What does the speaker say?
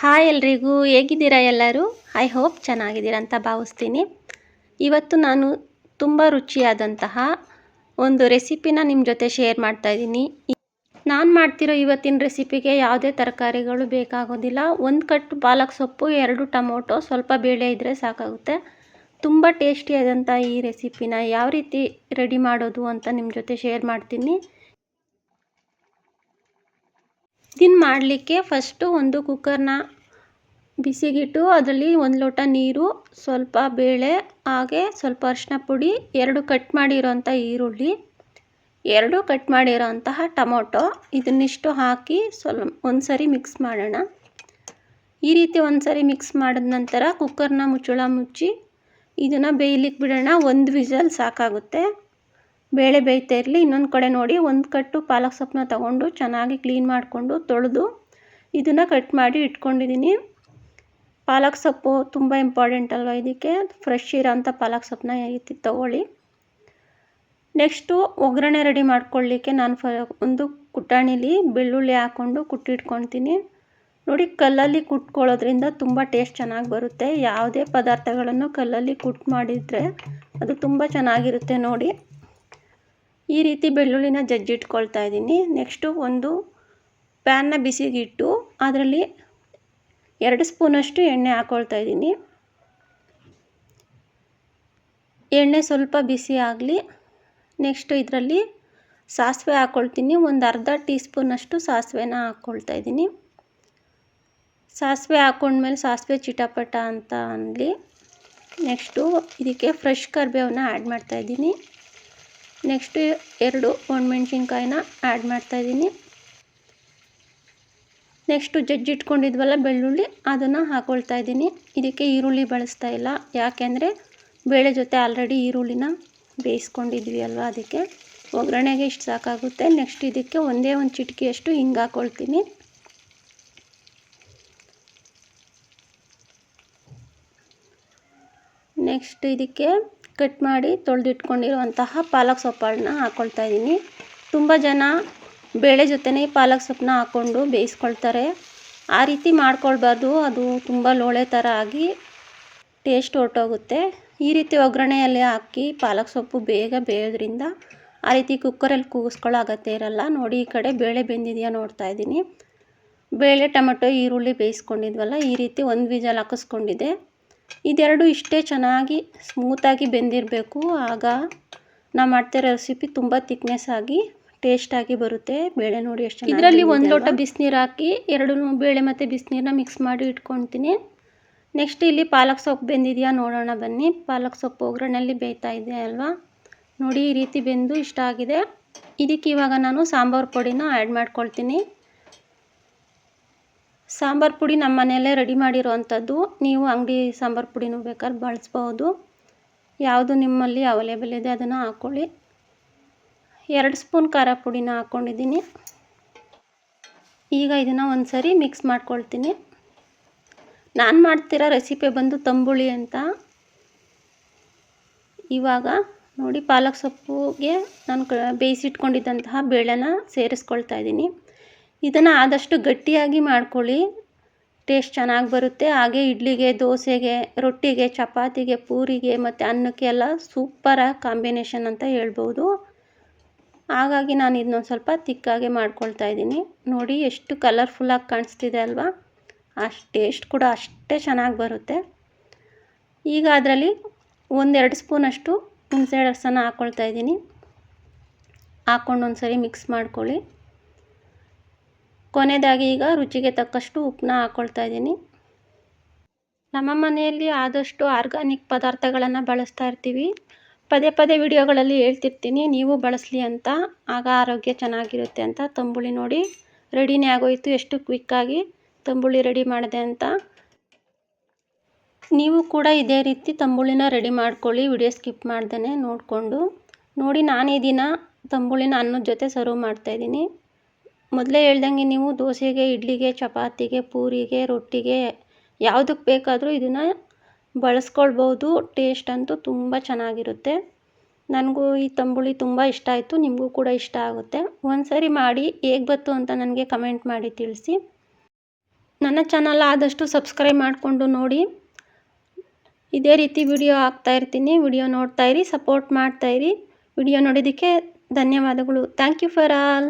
Hi ಎಲ್ರಿಗೂ, ಹೇಗಿದ್ದೀರಾ ಎಲ್ಲರೂ? ಐ ಹೋಪ್ ಚೆನ್ನಾಗಿದ್ದೀರಾ ಅಂತ ಭಾವಿಸ್ತೀನಿ. ಇವತ್ತು ನಾನು ತುಂಬ ರುಚಿಯಾದಂತಹ ಒಂದು ರೆಸಿಪಿನ ನಿಮ್ಮ ಜೊತೆ ಶೇರ್ ಮಾಡ್ತಾಯಿದ್ದೀನಿ. ನಾನು ಮಾಡ್ತಿರೋ ಇವತ್ತಿನ ರೆಸಿಪಿಗೆ ಯಾವುದೇ ತರಕಾರಿಗಳು ಬೇಕಾಗೋದಿಲ್ಲ. ಒಂದು ಕಟ್ಟು ಪಾಲಕ್ ಸೊಪ್ಪು, 2 ಟೊಮೊಟೊ, ಸ್ವಲ್ಪ ಬೇಳೆ ಇದ್ದರೆ ಸಾಕಾಗುತ್ತೆ. ತುಂಬ ಟೇಸ್ಟಿಯಾದಂಥ ಈ ರೆಸಿಪಿನ ಯಾವ ರೀತಿ ರೆಡಿ ಮಾಡೋದು ಅಂತ ನಿಮ್ಮ ಜೊತೆ ಶೇರ್ ಮಾಡ್ತೀನಿ. ಇದನ್ನು ಮಾಡಲಿಕ್ಕೆ ಫಸ್ಟು ಒಂದು ಕುಕ್ಕರ್ನ ಬಿಸಿಗಿಟ್ಟು ಅದರಲ್ಲಿ 1 ಲೋಟ ನೀರು, ಸ್ವಲ್ಪ ಬೇಳೆ, ಹಾಗೆ ಸ್ವಲ್ಪ ಅರಿಶಿನ ಪುಡಿ, 2 ಕಟ್ ಮಾಡಿರೋಂಥ ಈರುಳ್ಳಿ, 2 ಕಟ್ ಮಾಡಿರೋಂತಹ ಟೊಮೊಟೊ, ಇದನ್ನಿಷ್ಟು ಹಾಕಿ ಒಂದು ಸರಿ ಮಿಕ್ಸ್ ಮಾಡೋಣ. ಈ ರೀತಿ ಒಂದು ಸರಿ ಮಿಕ್ಸ್ ಮಾಡಿದ ನಂತರ ಕುಕ್ಕರ್ನ ಮುಚ್ಚಳ ಮುಚ್ಚಿ ಇದನ್ನು ಬೇಯಲಿಕ್ಕೆ ಬಿಡೋಣ. 1 ವಿಸಲ್ ಸಾಕಾಗುತ್ತೆ. ಬೇಳೆ ಬೇಯ್ತಾ ಇರಲಿ. ಇನ್ನೊಂದು ಕಡೆ ನೋಡಿ, 1 ಕಟ್ಟು ಪಾಲಕ್ ಸೊಪ್ಪನ್ನ ತಗೊಂಡು ಚೆನ್ನಾಗಿ ಕ್ಲೀನ್ ಮಾಡಿಕೊಂಡು ತೊಳೆದು ಇದನ್ನು ಕಟ್ ಮಾಡಿ ಇಟ್ಕೊಂಡಿದ್ದೀನಿ. ಪಾಲಕ್ ಸೊಪ್ಪು ತುಂಬ ಇಂಪಾರ್ಟೆಂಟ್ ಅಲ್ವ, ಇದಕ್ಕೆ ಫ್ರೆಶ್ ಇರೋಂಥ ಪಾಲಕ್ ಸೊಪ್ಪನ್ನ ಈ ರೀತಿ ತೊಗೊಳ್ಳಿ. ನೆಕ್ಸ್ಟು ಒಗ್ಗರಣೆ ರೆಡಿ ಮಾಡ್ಕೊಳ್ಳಿಕ್ಕೆ ನಾನು ಒಂದು ಕುಟಾಣಿಲಿ ಬೆಳ್ಳುಳ್ಳಿ ಹಾಕ್ಕೊಂಡು ಕುಟ್ಟಿಟ್ಕೊತೀನಿ. ನೋಡಿ, ಕಲ್ಲಲ್ಲಿ ಕುಟ್ಕೊಳ್ಳೋದ್ರಿಂದ ತುಂಬ ಟೇಸ್ಟ್ ಚೆನ್ನಾಗಿ ಬರುತ್ತೆ. ಯಾವುದೇ ಪದಾರ್ಥಗಳನ್ನು ಕಲ್ಲಲ್ಲಿ ಕುಟ್ ಮಾಡಿದರೆ ಅದು ತುಂಬ ಚೆನ್ನಾಗಿರುತ್ತೆ. ನೋಡಿ, ಈ ರೀತಿ ಬೆಳ್ಳುಳ್ಳಿನ ಜಜ್ಜಿಟ್ಕೊಳ್ತಾ ಇದ್ದೀನಿ. ನೆಕ್ಸ್ಟು ಒಂದು ಪ್ಯಾನ್ನ ಬಿಸಿಗಿಟ್ಟು ಅದರಲ್ಲಿ 2 ಸ್ಪೂನಷ್ಟು ಎಣ್ಣೆ ಹಾಕ್ಕೊಳ್ತಾ ಇದ್ದೀನಿ. ಎಣ್ಣೆ ಸ್ವಲ್ಪ ಬಿಸಿ ಆಗಲಿ. ನೆಕ್ಸ್ಟು ಇದರಲ್ಲಿ ಸಾಸಿವೆ ಹಾಕ್ಕೊಳ್ತೀನಿ. ಒಂದು ಅರ್ಧ ಟೀ ಸ್ಪೂನಷ್ಟು ಸಾಸಿವೆನ ಹಾಕ್ಕೊಳ್ತಾ ಇದ್ದೀನಿ. ಸಾಸಿವೆ ಹಾಕ್ಕೊಂಡ್ಮೇಲೆ ಸಾಸಿವೆ ಚಿಟಪಟ ಅಂತ ಅನ್ನಲಿ. ನೆಕ್ಸ್ಟು ಇದಕ್ಕೆ ಫ್ರೆಶ್ ಕರಿಬೇವನ್ನ ಆ್ಯಡ್ ಮಾಡ್ತಾಯಿದ್ದೀನಿ. ನೆಕ್ಸ್ಟು 2 ಒಣಮೆಣ್ಸಿನ್ಕಾಯಿನ ಆ್ಯಡ್ ಮಾಡ್ತಾಯಿದ್ದೀನಿ. ನೆಕ್ಸ್ಟು ಜಜ್ಜಿಟ್ಕೊಂಡಿದ್ವಲ್ಲ ಬೆಳ್ಳುಳ್ಳಿ, ಅದನ್ನು ಹಾಕ್ಕೊಳ್ತಾ ಇದ್ದೀನಿ. ಇದಕ್ಕೆ ಈರುಳ್ಳಿ ಬಳಸ್ತಾ ಇಲ್ಲ, ಯಾಕೆಂದರೆ ಬೇಳೆ ಜೊತೆ ಆಲ್ರೆಡಿ ಈರುಳ್ಳಿನ ಬೇಯಿಸ್ಕೊಂಡಿದ್ವಿ ಅಲ್ವಾ, ಅದಕ್ಕೆ ಒಗ್ಗರಣೆಗೆ ಇಷ್ಟು ಸಾಕಾಗುತ್ತೆ. ನೆಕ್ಸ್ಟ್ ಇದಕ್ಕೆ ಒಂದೇ ಒಂದು ಚಿಟಿಕೆಯಷ್ಟು ಹಿಂಗೆ ಹಾಕ್ಕೊಳ್ತೀನಿ. ನೆಕ್ಸ್ಟ್ ಇದಕ್ಕೆ ಕಟ್ ಮಾಡಿ ತೊಳೆದಿಟ್ಕೊಂಡಿರುವಂತಹ ಪಾಲಕ್ ಸೊಪ್ಪನ್ನ ಹಾಕ್ಕೊಳ್ತಾ ಇದ್ದೀನಿ. ತುಂಬ ಜನ ಬೇಳೆ ಜೊತೆನೇ ಪಾಲಕ್ ಸೊಪ್ಪನ್ನ ಹಾಕ್ಕೊಂಡು ಬೇಯಿಸ್ಕೊಳ್ತಾರೆ. ಆ ರೀತಿ ಮಾಡ್ಕೊಳ್ಬಾರ್ದು, ಅದು ತುಂಬ ಲೋಳೆ ಥರ ಆಗಿ ಟೇಸ್ಟ್ ಹೊರಟೋಗುತ್ತೆ. ಈ ರೀತಿ ಒಗ್ಗರಣೆಯಲ್ಲಿ ಹಾಕಿ ಪಾಲಕ್ ಸೊಪ್ಪು ಬೇಗ ಬೇಯೋದ್ರಿಂದ ಆ ರೀತಿ ಕುಕ್ಕರಲ್ಲಿ ಕೂಗಿಸ್ಕೊಳ್ಳೋ ಅಗತ್ಯ ಇರಲ್ಲ. ನೋಡಿ, ಈ ಕಡೆ ಬೇಳೆ ಬೆಂದಿದೆಯಾ ನೋಡ್ತಾ ಇದ್ದೀನಿ. ಬೇಳೆ, ಟೊಮೆಟೊ, ಈರುಳ್ಳಿ ಬೇಯಿಸ್ಕೊಂಡಿದ್ವಲ್ಲ, ಈ ರೀತಿ 1 ವಿಸಲ್ ಹಾಕಿಸ್ಕೊಂಡಿದ್ದೆ. ಇದೆರಡು ಇಷ್ಟೇ ಚೆನ್ನಾಗಿ ಸ್ಮೂತಾಗಿ ಬೆಂದಿರಬೇಕು. ಆಗ ನಾವು ಮಾಡ್ತಿರೋ ರೆಸಿಪಿ ತುಂಬ ಥಿಕ್ನೆಸ್ ಆಗಿ ಟೇಸ್ಟಾಗಿ ಬರುತ್ತೆ. ಬೇಳೆ ನೋಡಿ ಎಷ್ಟು ಚೆನ್ನಾಗಿ. ಇದರಲ್ಲಿ 1 ಲೋಟ ಬಿಸಿನೀರು ಹಾಕಿ 2 ಬೇಳೆ ಮತ್ತು ಬಿಸಿನೀರನ್ನ ಮಿಕ್ಸ್ ಮಾಡಿ ಇಟ್ಕೊಳ್ತೀನಿ. ನೆಕ್ಸ್ಟ್ ಇಲ್ಲಿ ಪಾಲಕ್ ಸೊಪ್ಪು ಬೆಂದಿದೆಯಾ ನೋಡೋಣ ಬನ್ನಿ. ಪಾಲಕ್ ಸೊಪ್ಪು ಒಗ್ಗರಣೆಯಲ್ಲಿ ಬೇಯ್ತಾ ಇದೆ ಅಲ್ವಾ, ನೋಡಿ ಈ ರೀತಿ ಬೆಂದು ಇಷ್ಟ ಆಗಿದೆ. ಇದಕ್ಕೆ ಇವಾಗ ನಾನು ಸಾಂಬಾರು ಪುಡಿನ ಆ್ಯಡ್ ಮಾಡ್ಕೊಳ್ತೀನಿ. ಸಾಂಬಾರು ಪುಡಿ ನಮ್ಮ ಮನೆಯಲ್ಲೇ ರೆಡಿ ಮಾಡಿರೋವಂಥದ್ದು. ನೀವು ಅಂಗಡಿ ಸಾಂಬಾರು ಪುಡಿನೂ ಬೇಕಾದ್ರೆ ಬಳಸ್ಬೋದು. ಯಾವುದು ನಿಮ್ಮಲ್ಲಿ ಅವೈಲೇಬಲ್ ಇದೆ ಅದನ್ನು ಹಾಕ್ಕೊಳ್ಳಿ. 2 ಸ್ಪೂನ್ ಖಾರ ಪುಡಿನ ಹಾಕ್ಕೊಂಡಿದ್ದೀನಿ. ಈಗ ಇದನ್ನು ಒಂದು ಸರಿ ಮಿಕ್ಸ್ ಮಾಡ್ಕೊಳ್ತೀನಿ. ನಾನು ಮಾಡ್ತಿರೋ ರೆಸಿಪಿ ಬಂದು ತಂಬುಳಿ ಅಂತ. ಇವಾಗ ನೋಡಿ, ಪಾಲಕ್ ಸೊಪ್ಪುಗೆ ನಾನು ಬೇಯಿಸಿಟ್ಕೊಂಡಿದ್ದಂತಹ ಬೇಳೆನ ಸೇರಿಸ್ಕೊಳ್ತಾ ಇದ್ದೀನಿ. ಇದನ್ನು ಆದಷ್ಟು ಗಟ್ಟಿಯಾಗಿ ಮಾಡ್ಕೊಳ್ಳಿ, ಟೇಸ್ಟ್ ಚೆನ್ನಾಗಿ ಬರುತ್ತೆ. ಹಾಗೆ ಇಡ್ಲಿಗೆ, ದೋಸೆಗೆ, ರೊಟ್ಟಿಗೆ, ಚಪಾತಿಗೆ, ಪೂರಿಗೆ ಮತ್ತು ಅನ್ನಕ್ಕೆ ಎಲ್ಲ ಸೂಪರಾಗಿ ಕಾಂಬಿನೇಷನ್ ಅಂತ ಹೇಳ್ಬೋದು. ಹಾಗಾಗಿ ನಾನು ಇದನ್ನೊಂದು ಸ್ವಲ್ಪ ತಿಕ್ಕಾಗೆ ಮಾಡ್ಕೊಳ್ತಾ ಇದ್ದೀನಿ. ನೋಡಿ ಎಷ್ಟು ಕಲರ್ಫುಲ್ಲಾಗಿ ಕಾಣಿಸ್ತಿದೆ ಅಲ್ವಾ, ಟೇಸ್ಟ್ ಕೂಡ ಅಷ್ಟೇ ಚೆನ್ನಾಗಿ ಬರುತ್ತೆ. ಈಗ ಅದರಲ್ಲಿ 1-2 ಸ್ಪೂನಷ್ಟು ಹುಣಸೆ ರಸನ ಹಾಕ್ಕೊಳ್ತಾ ಇದ್ದೀನಿ. ಹಾಕ್ಕೊಂಡು ಒಂದು ಸರಿ ಮಿಕ್ಸ್ ಮಾಡ್ಕೊಳ್ಳಿ. ಕೊನೆಯದಾಗಿ ಈಗ ರುಚಿಗೆ ತಕ್ಕಷ್ಟು ಉಪ್ಪನ್ನ ಹಾಕ್ಕೊಳ್ತಾ ಇದ್ದೀನಿ. ನಮ್ಮ ಮನೆಯಲ್ಲಿ ಆದಷ್ಟು ಆರ್ಗಾನಿಕ್ ಪದಾರ್ಥಗಳನ್ನು ಬಳಸ್ತಾ ಇರ್ತೀವಿ. ಪದೇ ಪದೇ ವಿಡಿಯೋಗಳಲ್ಲಿ ಹೇಳ್ತಿರ್ತೀನಿ, ನೀವು ಬಳಸಲಿ ಅಂತ, ಆಗ ಆರೋಗ್ಯ ಚೆನ್ನಾಗಿರುತ್ತೆ ಅಂತ. ತಂಬುಳಿ ನೋಡಿ ರೆಡಿನೇ ಆಗೋಯಿತು. ಎಷ್ಟು ಕ್ವಿಕ್ಕಾಗಿ ತಂಬುಳಿ ರೆಡಿ ಮಾಡಿದೆ ಅಂತ. ನೀವು ಕೂಡ ಇದೇ ರೀತಿ ತಂಬುಳಿನ ರೆಡಿ ಮಾಡ್ಕೊಳ್ಳಿ, ವಿಡಿಯೋ ಸ್ಕಿಪ್ ಮಾಡ್ದೇ ನೋಡಿಕೊಂಡು. ನೋಡಿ, ನಾನು ಈ ದಿನ ತಂಬುಳಿನ ಅನ್ನದ ಜೊತೆ ಸರ್ವ್ ಮಾಡ್ತಾಯಿದ್ದೀನಿ. ಮೊದಲೇ ಹೇಳ್ದಂಗೆ ನೀವು ದೋಸೆಗೆ, ಇಡ್ಲಿಗೆ, ಚಪಾತಿಗೆ, ಪೂರಿಗೆ, ರೊಟ್ಟಿಗೆ ಯಾವುದಕ್ಕೆ ಬೇಕಾದರೂ ಇದನ್ನು ಬಳಸ್ಕೊಳ್ಬೋದು. ಟೇಸ್ಟ್ ಅಂತೂ ತುಂಬ ಚೆನ್ನಾಗಿರುತ್ತೆ. ನನಗೂ ಈ ತಂಬುಳಿ ತುಂಬ ಇಷ್ಟ ಆಯಿತು, ನಿಮಗೂ ಕೂಡ ಇಷ್ಟ ಆಗುತ್ತೆ. ಒಂದು ಸರಿ ಮಾಡಿ ಹೇಗೆ ಬಂತು ಅಂತ ನನಗೆ ಕಮೆಂಟ್ ಮಾಡಿ ತಿಳಿಸಿ. ನನ್ನ ಚಾನಲ್ ಆದಷ್ಟು ಸಬ್ಸ್ಕ್ರೈಬ್ ಮಾಡಿಕೊಂಡು ನೋಡಿ. ಇದೇ ರೀತಿ ವಿಡಿಯೋ ಹಾಕ್ತಾ ಇರ್ತೀನಿ. ವಿಡಿಯೋ ನೋಡ್ತಾ ಇರಿ, ಸಪೋರ್ಟ್ ಮಾಡ್ತಾ ಇರಿ. ವಿಡಿಯೋ ನೋಡೋದಕ್ಕೆ ಧನ್ಯವಾದಗಳು. Thank you for all.